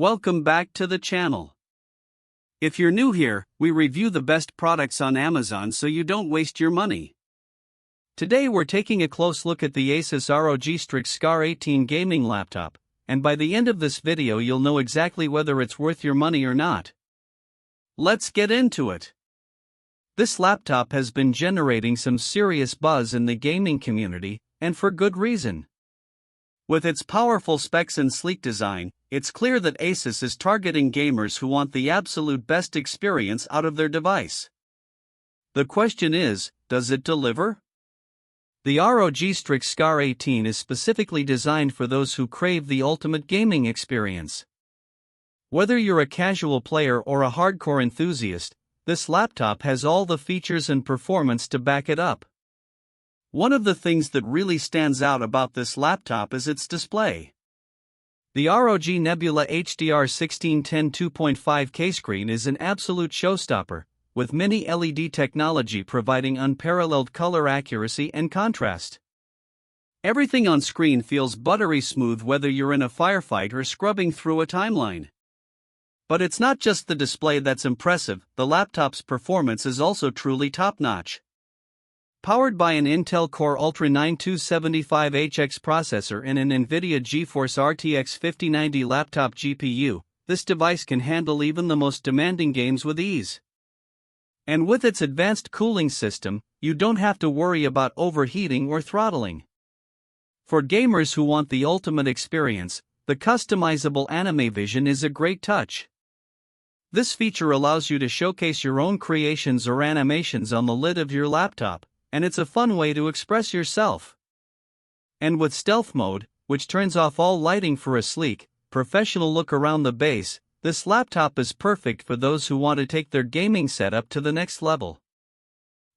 Welcome back to the channel. If you're new here, we review the best products on Amazon so you don't waste your money. Today we're taking a close look at the ASUS ROG Strix SCAR 18 gaming laptop, and by the end of this video you'll know exactly whether it's worth your money or not. Let's get into it. This laptop has been generating some serious buzz in the gaming community, and for good reason. With its powerful specs and sleek design, it's clear that ASUS is targeting gamers who want the absolute best experience out of their device. The question is, does it deliver? The ROG Strix SCAR 18 is specifically designed for those who crave the ultimate gaming experience. Whether you're a casual player or a hardcore enthusiast, this laptop has all the features and performance to back it up. One of the things that really stands out about this laptop is its display. The ROG Nebula HDR 1610 2.5K screen is an absolute showstopper, with mini LED technology providing unparalleled color accuracy and contrast. Everything on screen feels buttery smooth whether you're in a firefight or scrubbing through a timeline. But it's not just the display that's impressive, the laptop's performance is also truly top-notch. Powered by an Intel Core Ultra 9275HX processor and an NVIDIA GeForce RTX 5090 laptop GPU, this device can handle even the most demanding games with ease. And with its advanced cooling system, you don't have to worry about overheating or throttling. For gamers who want the ultimate experience, the customizable anime vision is a great touch. This feature allows you to showcase your own creations or animations on the lid of your laptop, and it's a fun way to express yourself. And with stealth mode, which turns off all lighting for a sleek, professional look around the base, this laptop is perfect for those who want to take their gaming setup to the next level.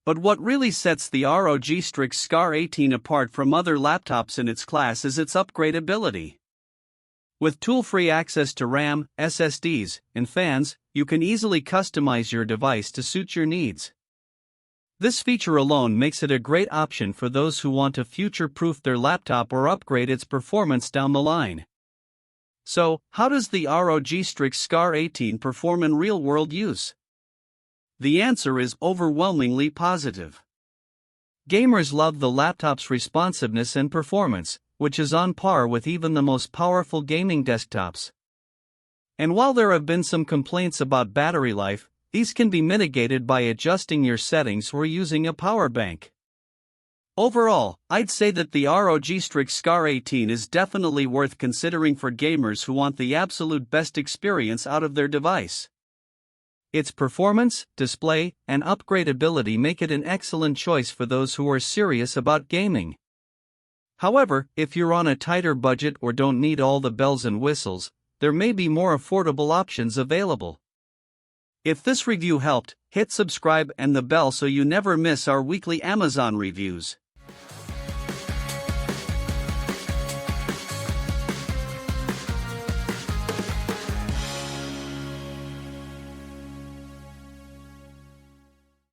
But what really sets the ROG Strix SCAR 18 apart from other laptops in its class is its upgradability. With tool-free access to RAM, SSDs, and fans, you can easily customize your device to suit your needs. This feature alone makes it a great option for those who want to future-proof their laptop or upgrade its performance down the line. So, how does the ROG Strix SCAR 18 perform in real-world use? The answer is overwhelmingly positive. Gamers love the laptop's responsiveness and performance, which is on par with even the most powerful gaming desktops. And while there have been some complaints about battery life, these can be mitigated by adjusting your settings or using a power bank. Overall, I'd say that the ROG Strix SCAR 18 is definitely worth considering for gamers who want the absolute best experience out of their device. Its performance, display, and upgradability make it an excellent choice for those who are serious about gaming. However, if you're on a tighter budget or don't need all the bells and whistles, there may be more affordable options available. If this review helped, hit subscribe and the bell so you never miss our weekly Amazon reviews.